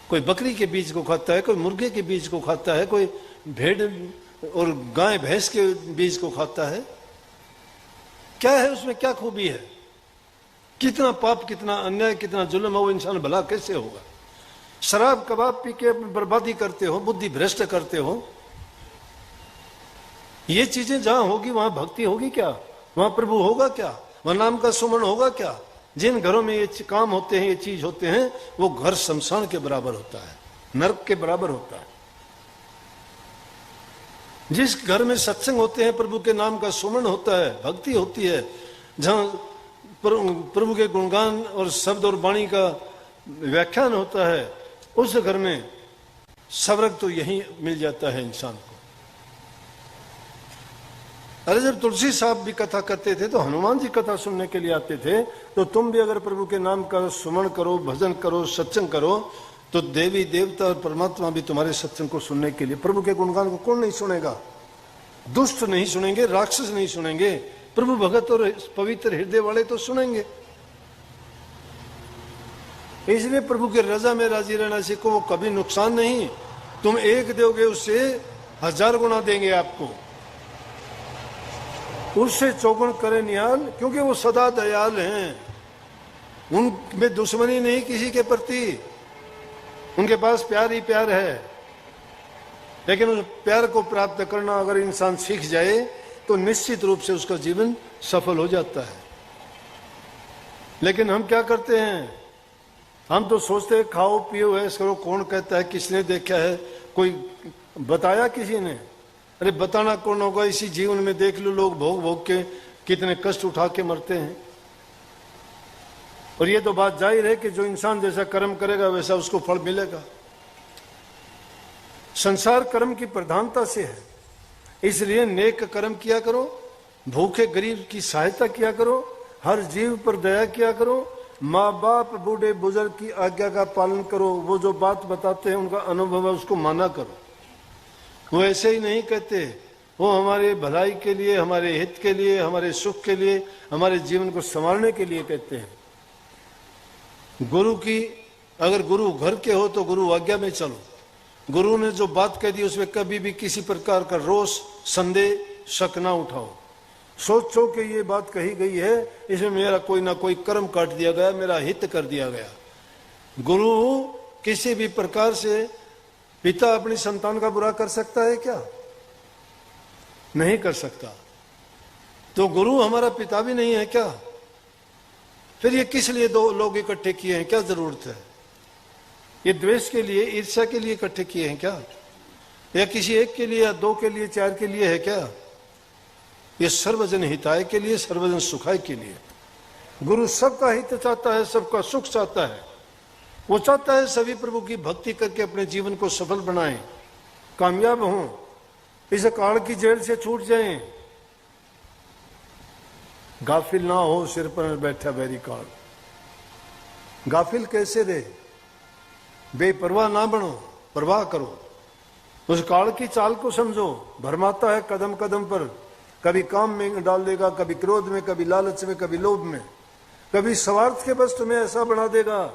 कोई बकरी के बीज को खाता है, कोई मुर्गे के बीज को खाता है, कोई भेड़ और गाय भैंस के बीज को खाता है। क्या है उसमें, क्या खूबी है? कितना पाप, कितना अन्याय, कितना जुल्म है, वो इंसान भला कैसे होगा? शराब कबाब पी के बर्बादी करते हो, बुद्धि भ्रष्ट करते हो। ये चीजें जहां होगी वहां भक्ति होगी क्या? वहां प्रभु होगा क्या? वहां नाम का सुमन होगा क्या? जिन घरों में ये काम होते हैं, ये चीज होते हैं, वो घर शमशान के बराबर होता है, नरक के बराबर होता है। जिस घर में सत्संग होते हैं, प्रभु के नाम का सुमन होता है, भक्ति होती है, जहां प्रभु के गुणगान और शब्द और वाणी का व्याख्यान होता है, उस घर में स्वर्ग तो यही मिल जाता है इंसान को। अरे जब तुलसी साहब भी कथा करते थे तो हनुमान जी कथा सुनने के लिए आते थे। तो तुम भी अगर प्रभु के नाम का सुमन करो, भजन करो, सत्संग करो, तो देवी देवता और परमात्मा भी तुम्हारे सत्संग को सुनने के लिए। प्रभु के गुणगान को कौन नहीं सुनेगा? दुष्ट नहीं सुनेंगे, राक्षस नहीं सुनेंगे, प्रभु भगत और पवित्र हृदय वाले तो सुनेंगे। इसलिए प्रभु के रजा में राजी रहना सीखो। वो कभी नुकसान नहीं। तुम एक दोगे उससे 1000 गुना देंगे आपको। उससे चौगुन करे निहाल, क्योंकि वो सदा दयाल हैं। उनमें दुश्मनी नहीं किसी के प्रति। उनके पास प्यार ही प्यार है, लेकिन उस प्यार को प्राप्त करना अगर इंसान सीख जाए तो निश्चित रूप से उसका जीवन सफल हो जाता है। लेकिन हम क्या करते हैं, हम तो सोचते हैं खाओ पियो ऐश करो, कौन कहता है, किसने देखा है, कोई बताया किसी ने? अरे बताना कौन होगा, इसी जीवन में देख लो लोग भोग भोग के कितने कष्ट उठा के मरते हैं। और ये तो बात जाहिर है कि जो इंसान जैसा कर्म करेगा वैसा उसको फल मिलेगा। संसार कर्म की प्रधानता से है, इसलिए नेक कर्म किया करो, भूखे गरीब की सहायता किया करो, हर जीव पर दया किया करो, माँ बाप बूढ़े बुजुर्ग की आज्ञा का पालन करो, वो जो बात बताते हैं उनका अनुभव है उसको माना करो। वो ऐसे ही नहीं कहते, वो हमारे भलाई के लिए, हमारे हित के लिए, हमारे सुख के लिए, हमारे जीवन को संवारने के लिए कहते हैं। गुरु की, अगर गुरु घर के हो तो गुरु आज्ञा में चलो। गुरु ने जो बात कह दी उसमें कभी भी किसी प्रकार का रोष, संदेह, शक ना उठाओ। सोचो कि ये बात कही गई है, इसमें मेरा कोई ना कोई कर्म काट दिया गया, मेरा हित कर दिया गया। गुरु किसी भी प्रकार से, पिता अपनी संतान का बुरा कर सकता है क्या? नहीं कर सकता। तो गुरु हमारा पिता भी नहीं है क्या? फिर ये किस लिए दो लोग इकट्ठे किए हैं, क्या जरूरत है? ये द्वेष के लिए, ईर्ष्या के लिए इकट्ठे किए हैं क्या? या किसी एक के लिए, या दो के लिए, चार के लिए है क्या? ये सर्वजन हिताय के लिए, सर्वजन सुखाय के लिए। गुरु सबका हित चाहता है, सबका सुख चाहता है। वो चाहता है सभी प्रभु की भक्ति करके अपने जीवन को सफल बनाएं, कामयाब हों, इस काल की जेल से छूट जाएं, गाफिल ना हो सिर पर बैठा बैरी काल। गाफिल कैसे रहे? बेपरवाह ना बनो, परवाह करो। उस काल की चाल को समझो, भरमाता है कदम कदम पर, कभी काम में डाल देगा, कभी क्रोध में, कभी लालच में, कभी लोभ में, कभी स्वार्थ के बस तुम्हें ऐसा बना देगा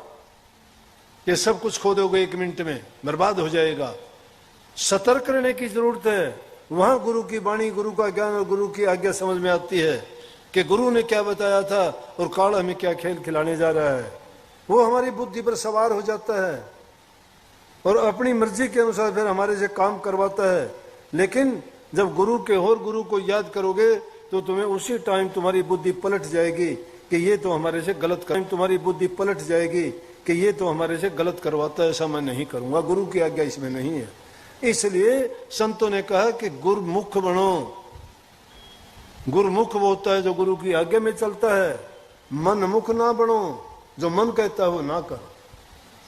कि सब कुछ खो दोगे, 1 मिनट में बर्बाद हो जाएगा। सतर्क रहने की जरूरत है। वहां गुरु की वाणी, गुरु का ज्ञान और गुरु की आज्ञा समझ में आती है कि गुरु ने क्या बताया था और काल हमें क्या खेल खिलाने जा रहा है। वो हमारी बुद्धि पर सवार हो जाता है और अपनी मर्जी के अनुसार फिर हमारे से काम करवाता है। लेकिन जब गुरु के और गुरु को याद करोगे तो तुम्हें उसी टाइम तुम्हारी बुद्धि पलट जाएगी कि ये तो हमारे से गलत कर, तुम्हारी बुद्धि पलट जाएगी कि ये तो हमारे से गलत करवाता है, ऐसा मैं नहीं करूंगा, गुरु की आज्ञा इसमें नहीं है। इसलिए संतों ने कहा कि गुरुमुख बनो। गुरुमुख वो होता है जो गुरु की आज्ञा में चलता है। मनमुख ना बनो, जो मन कहता है वो ना करो।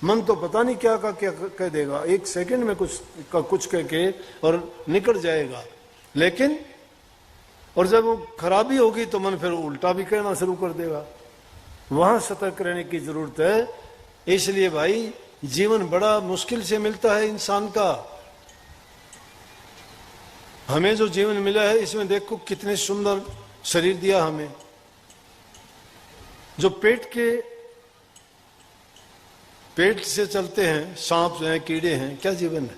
मन तो पता नहीं क्या का क्या कह देगा, 1 सेकंड में कुछ कह के और निकल जाएगा। लेकिन और जब वो खराबी होगी तो मन फिर उल्टा भी कहना शुरू कर देगा। वहां सतर्क रहने की जरूरत है। इसलिए भाई जीवन बड़ा मुश्किल से मिलता है इंसान का। हमें जो जीवन मिला है इसमें देखो कितने सुंदर शरीर दिया हमें। जो पेट से चलते हैं, सांप हैं, कीड़े हैं, क्या जीवन है?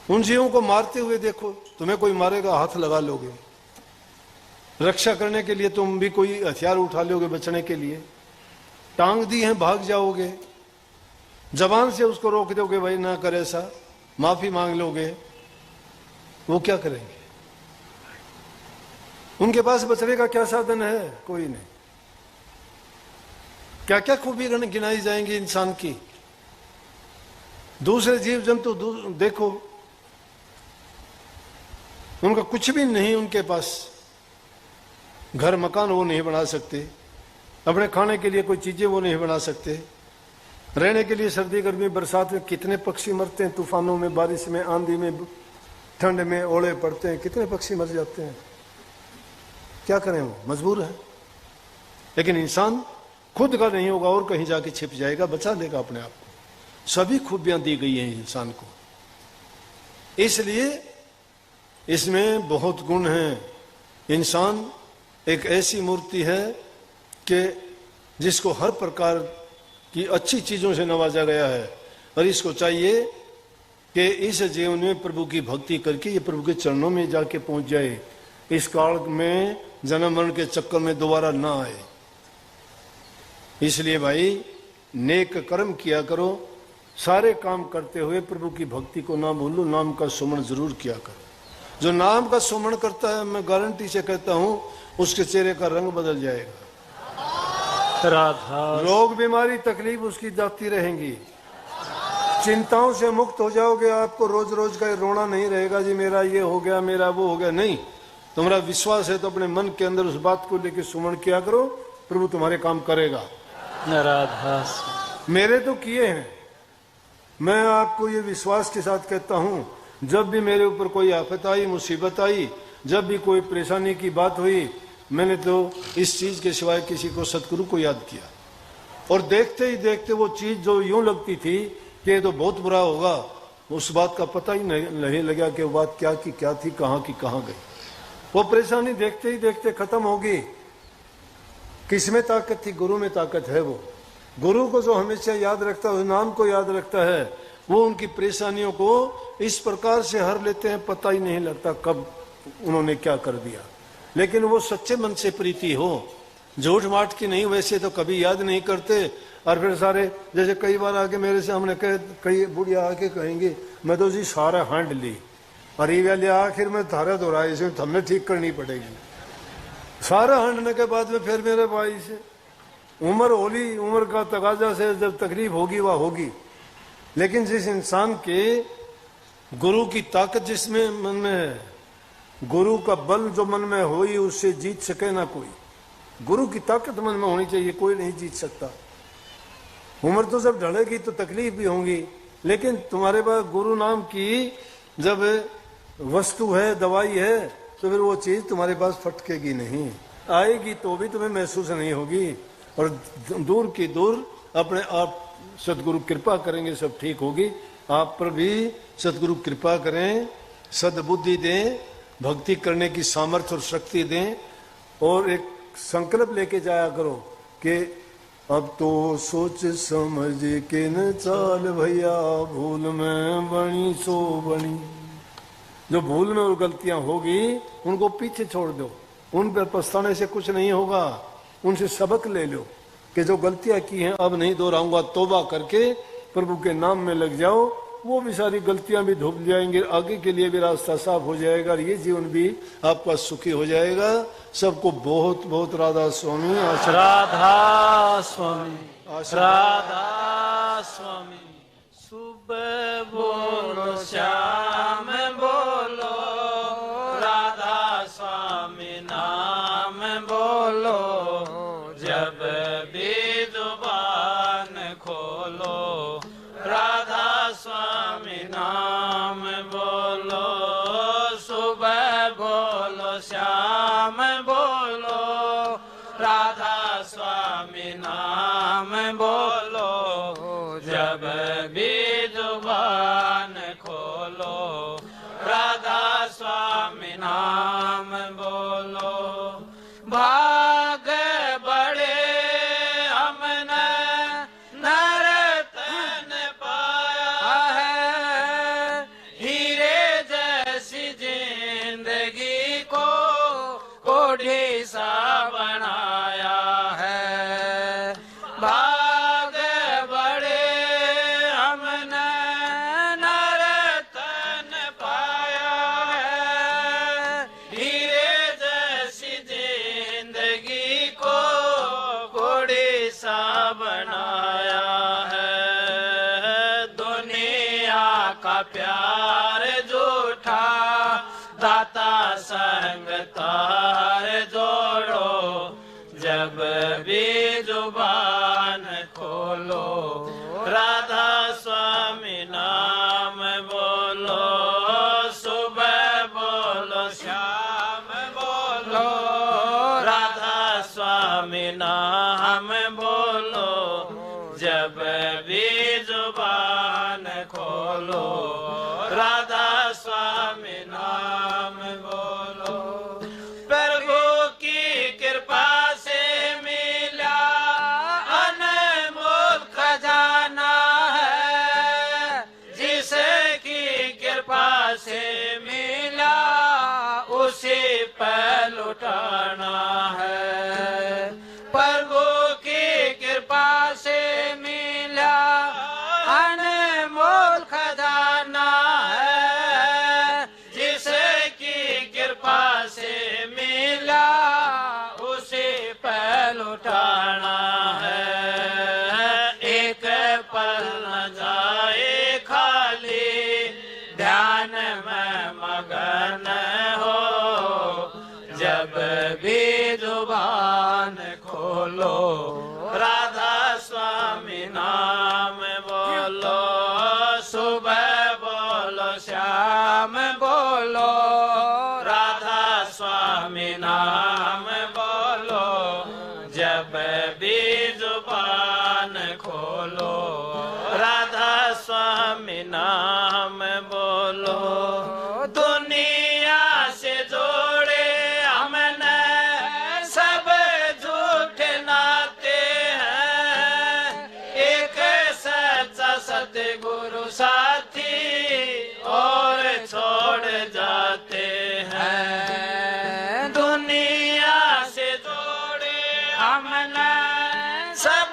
उन जीवों को मारते हुए देखो, तुम्हें कोई मारेगा हाथ लगा लोगे, रक्षा करने के लिए तुम भी कोई हथियार उठा लोगे बचने के लिए, टांग दी है भाग जाओगे, जबान से उसको रोक दोगे भाई ना करे ऐसा, माफी मांग लोगे, वो क्या करेंगे? उनके पास बचने का क्या साधन है? कोई नहीं। क्या क्या खूबी गिनाई जाएंगी इंसान की। दूसरे जीव जंतु देखो, उनका कुछ भी नहीं, उनके पास घर मकान वो नहीं बना सकते, अपने खाने के लिए कोई चीजें वो नहीं बना सकते, रहने के लिए सर्दी गर्मी बरसात में कितने पक्षी मरते हैं, तूफानों में, बारिश में, आंधी में, ठंड में ओले पड़ते हैं, कितने पक्षी मर जाते हैं। क्या करें, वो मजबूर है। लेकिन इंसान खुद का नहीं होगा और कहीं जाके छिप जाएगा, बचा लेगा अपने आप को। सभी खूबियां दी गई हैं इंसान को, इसलिए इसमें बहुत गुण हैं। इंसान एक ऐसी मूर्ति है कि जिसको हर प्रकार की अच्छी चीजों से नवाजा गया है और इसको चाहिए कि इस जीवन में प्रभु की भक्ति करके ये प्रभु के चरणों में जाके पहुंच जाए, इस काल में जन्म मरण के चक्कर में दोबारा ना आए। इसलिए भाई नेक कर्म किया करो, सारे काम करते हुए प्रभु की भक्ति को ना भूलो, नाम का सुमन जरूर किया करो। जो नाम का सुमन करता है, मैं गारंटी से कहता हूं, उसके चेहरे का रंग बदल जाएगा। राधा रोग बीमारी तकलीफ उसकी जाती रहेंगी। चिंताओं से मुक्त हो जाओगे। आपको रोज रोज का रोना नहीं रहेगा, जी मेरा ये हो गया, मेरा वो हो गया। नहीं, तुम्हारा विश्वास है तो अपने मन के अंदर उस बात को लेकर सुमन किया करो, प्रभु तुम्हारे काम करेगा। राधा मेरे तो किए हैं। मैं आपको ये विश्वास के साथ कहता हूं, जब भी मेरे ऊपर कोई आफत आई, मुसीबत आई, जब भी कोई परेशानी की बात हुई, मैंने तो इस चीज के सिवाय किसी को, सतगुरु को याद किया। और देखते ही देखते वो चीज जो यूं लगती थी कि ये तो बहुत बुरा होगा, उस बात का पता ही नहीं लगा कि वो बात क्या की क्या थी, कहाँ की कहाँ गई। वो परेशानी देखते ही देखते खत्म होगी। किसमें ताकत थी? गुरु में ताकत है। वो गुरु को जो हमेशा याद रखता है, उस नाम को याद रखता है, वो उनकी परेशानियों को इस प्रकार से हर लेते हैं, पता ही नहीं लगता कब उन्होंने क्या कर दिया। लेकिन वो सच्चे मन से प्रीति हो, झूठ माठ की नहीं, वैसे तो कभी याद नहीं करते। और फिर सारे, जैसे कई बार आके मेरे सामने कई बुढ़िया आके कहेंगे, मैं तो जी सारा हांड ली, और ये वाले आखिर में धारा दोहराई से हमें ठीक करनी पड़ेगी। सारा हांडने के बाद में फिर मेरे भाई से उम्र होली, उम्र का तकाजा से जब तकलीफ होगी वह होगी। लेकिन जिस इंसान के गुरु की ताकत जिसमें मन में है, गुरु का बल जो मन में हो, उससे जीत सके ना कोई। गुरु की ताकत मन में होनी चाहिए, कोई नहीं जीत सकता। उम्र तो जब ढलेगी तो तकलीफ भी होंगी, लेकिन तुम्हारे पास गुरु नाम की जब वस्तु है, दवाई है, तो फिर वो चीज तुम्हारे पास फटकेगी नहीं। आएगी तो भी तुम्हें महसूस नहीं होगी, और दूर की दूर अपने आप सदगुरु कृपा करेंगे, सब ठीक होगी। आप पर भी सदगुरु कृपा करें, सद्बुद्धि दें, भक्ति करने की सामर्थ्य और शक्ति दें। और एक संकल्प लेके जाया करो कि अब तो सोच समझ के न चाल भैया, भूल में बनी सो बनी। जो भूल में और गलतियां होगी उनको पीछे छोड़ दो, उन पर पछताने से कुछ नहीं होगा। उनसे सबक ले लो कि जो गलतियां की हैं अब नहीं दोहराऊंगा, तौबा करके प्रभु के नाम में लग जाओ, वो भी सारी गलतियां भी धुप जाएंगी, आगे के लिए भी रास्ता साफ हो जाएगा, और ये जीवन भी आपका सुखी हो जाएगा। सबको बहुत बहुत राधा स्वामी आशीर्वाद। राधा स्वामी, राधा स्वामी। सुबह बोलो, शाम बोलो, राधा स्वामी नाम बोलो। जब भी जुबान खोलो, राधा स्वामी नाम बोलो। सुबह बोलो, शाम बोलो, राधा स्वामी नाम बोलो। जब भी जुबान खोलो, राधा स्वामी नाम बोलो। भाग बड़े हमने नरतन पाया है, हीरे जैसी जिंदगी को कोढ़ी सा बनाया है। भाग बड़े हमने नरतन पाया है, हीरे जैसी जिंदगी को कोढ़ी सा बनाया है। दुनिया का प्यार झूठा, दाता संग तार जोड़ो। जब भी जुबान खोलो, राधा स्वामी नाम बोलो। सुबह बोलो, शाम बोलो, राधा स्वामी नाम बोलो। जब भी जुबान खोलो, राधा स्वामी नाम बोलो। प्रभु की कृपा से मिला अनमोल खजाना है, जिसकी कृपा से मिला उसी पर लुटाना है। प्रभु की कृपा से मिला अनमोल राधा स्वामी नाम बोलो, सुबह बोलो श्याम बोलो, राधा स्वामी नाम बोलो, जब भी जुबान खोलो, राधा स्वामी नाम बोलो। दुनिया से जोड़े हमने सब झूठे नाते हैं, एक सच्चा सतगुरु साथी और छोड़ जाते हैं। दुनिया से जोड़े हमने सब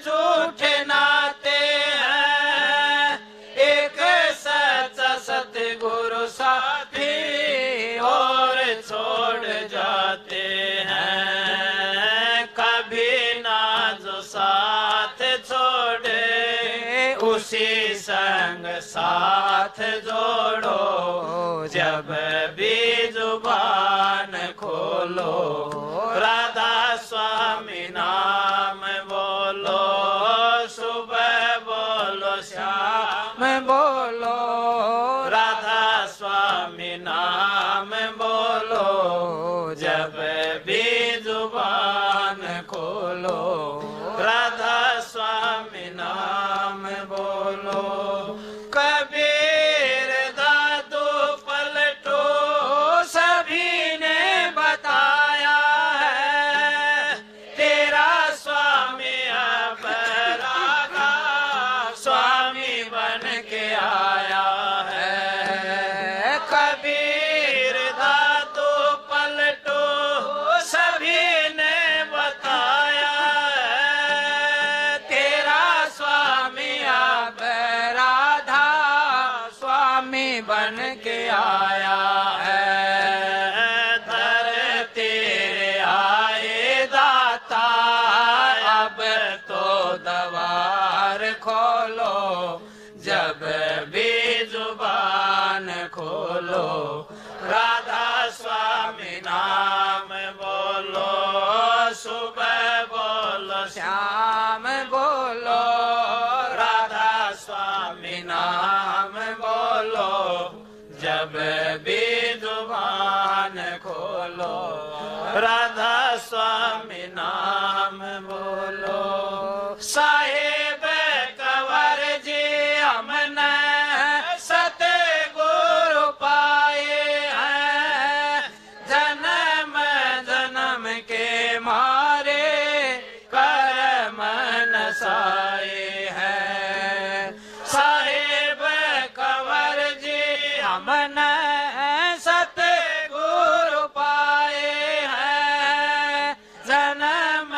झूठे नाते हैं, एक सच्चा सतगुरु साथी और छोड़ जाते हैं। कभी ना जो साथ छोड़े उसी संग साथ जोड़ो, जब भी जुबान खोलो, राधा स्वामी नाम बोलो, सुबह बोलो श्याम बोलो, राधा स्वामी नाम बोलो, जब भी जुबान खोलो, राधा स्वामी नाम बोलो। कबीर दादू पलटो सभी ने बताया है, तेरा स्वामी अब राधा स्वामी बन के आया है। कबीर दादू पलटो सभी ने बताया है, तेरा स्वामी अब राधा स्वामी बन के आया है। धरती रे आए दाता, अब तो दवार खोलो, जब भी जुबान खोलो, राधा स्वामी नाम बोलो, सुबह बोलो श्याम बोलो, राधा स्वामी नाम बोलो, जब भी जुबान खोलो, राधा स्वामी नाम बोलो। साहेब कंवर जी हमने सतगुरु पाए हैं, जन्म जन्म के मारे कर्म नसाए हैं। साहेब कंवर जी हमने सतगुरु पाए हैं, जन्म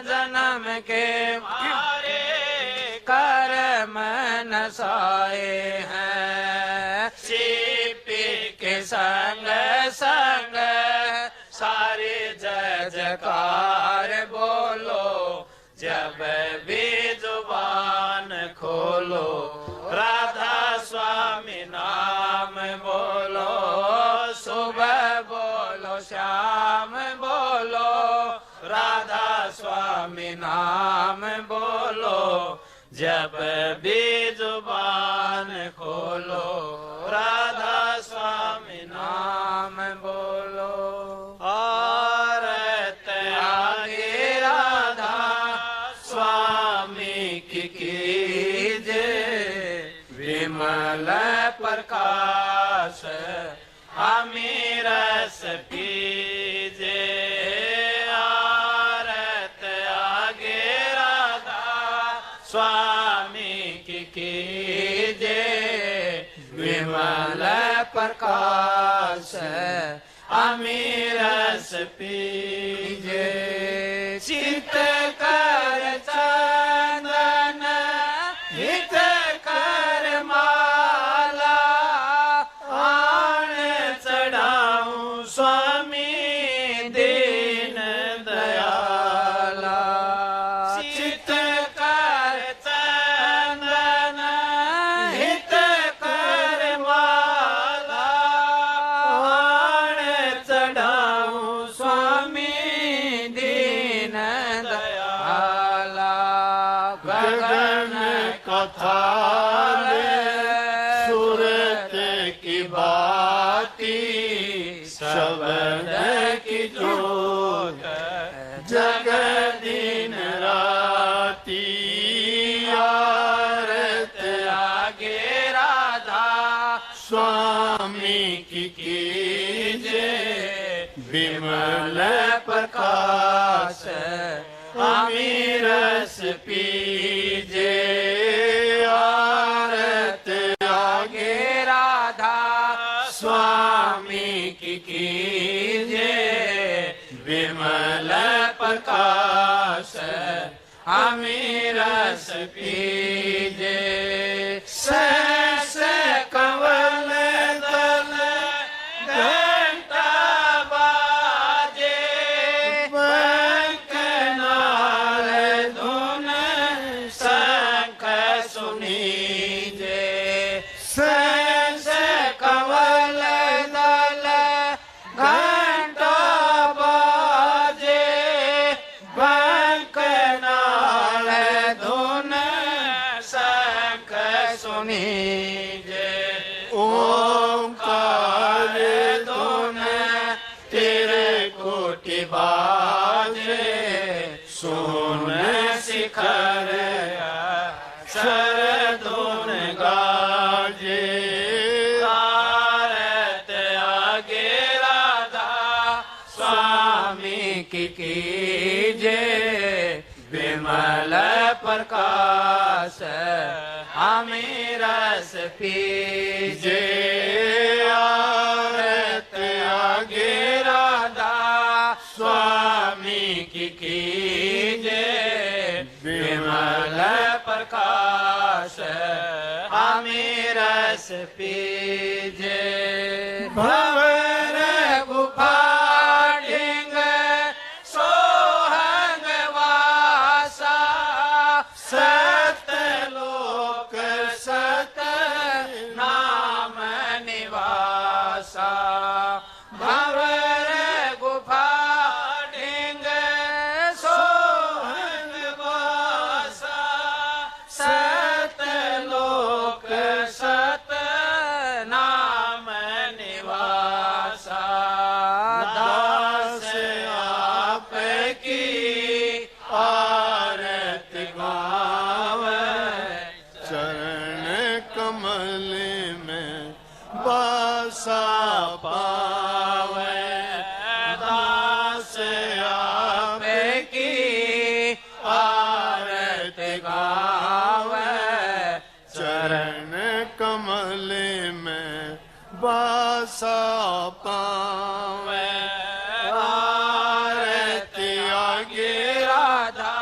जन्म के मारे कर्म नसाए हैं। सीपी के संग संग सारे जय जयकार बोलो, जब भी जुबान खोलो, राधा स्वामी नाम बोलो, सुबह बोलो श्याम बोलो, राधा स्वामी नाम बोलो, जब भी जुबान खोलो, राधा स्वामी नाम बोलो। आरत आगे राधा स्वामी की कीजे, विमल प्रकाश हमें रस पीजे। आरत आगे राधा स्वामी की कीजे, विमल प्रकाश हमें रस पीजे। चित कर चंदन हित कर माला, आन चढ़ाऊं स्वामी दीन दयाला। चित कर चंदन हित कर माला, आन चढ़ाऊं स्वामी दीन शब्द की जोत जग दिन राती आरत आगे राधा स्वामी की कीजे विमल प्रकाश अमीरस पीजे आरत आगे राधा स्वामी की कीजे विमल प्रकाश अमीरस पीजे सहस कंवल दल घंटा बाजे पंखनाल धुन शंख सुनीजे सहस कंवल दल घंटा बाजे पंखनाल धुन शंख सुनीजे ओंकार धुन तेरे कोटि बाजे सुन शिखर सर धुन गाजे आरत आगे राधा स्वामी की कीजे विमल प्रकाश अमीरस पीजे आरत आगे राधा स्वामी की कीजे विमल प्रकाश अमीरस पीजे भंवर गुफा ढिंग सोहंग वासा सतलोक सत नाम निवासा भंवर गुफा ढिंग सोहंग वासा सतलोक सत नाम निवासा दास आप की आरत गावे चरण कमल में बासा पावे दास आप की आरत गावे चरण कमल में बासा पावे आरत आगे राधा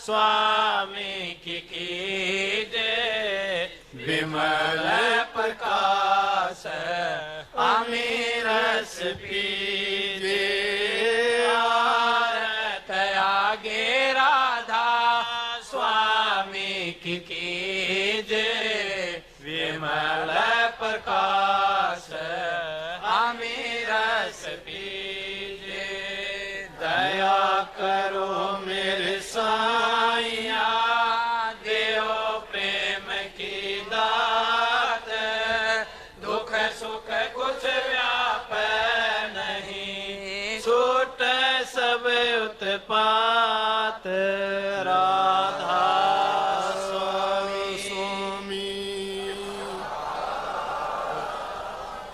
स्वामी की कीजे विमल प्रकाश अमीरस पीजे आरत आगे राधा स्वामी की कीजे विमल प्रकाश अमीरस पीजे दया करो मेरे साईया देव प्रेम की दात दुख सुख कुछ व्याप नहीं छूट सब उत्पात राधा स्वामी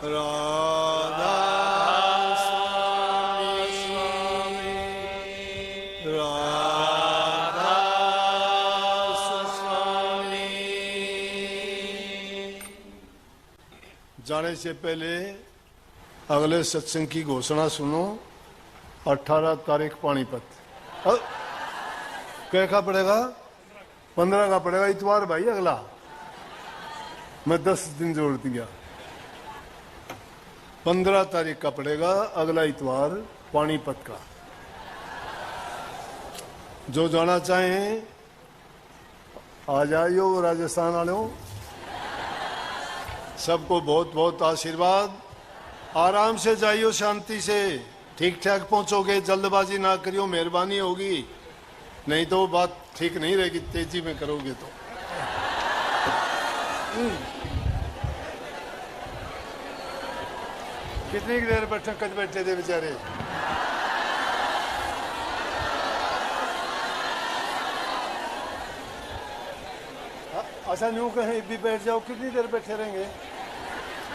राधा स्वामी राधा स्वामी। जाने से पहले अगले सत्संग की घोषणा सुनो। 18 तारीख पानीपत। क्या का पड़ेगा? 15 का पड़ेगा, इतवार भाई अगला। मैं 10 दिन जोड़ दिया। 15 तारीख का पड़ेगा अगला इतवार पानीपत का। जो जाना चाहें आ जाइयो। राजस्थान वालों सबको बहुत बहुत आशीर्वाद। आराम से जाइयो, शांति से, ठीक ठाक पहुंचोगे। जल्दबाजी ना करियो, मेहरबानी होगी, नहीं तो बात ठीक नहीं रहेगी तेजी में करोगे तो। कितनी देर बैठे कद बैठे थे बेचारे। अच्छा यूं कहें भी बैठ जाओ, कितनी देर बैठे रहेंगे?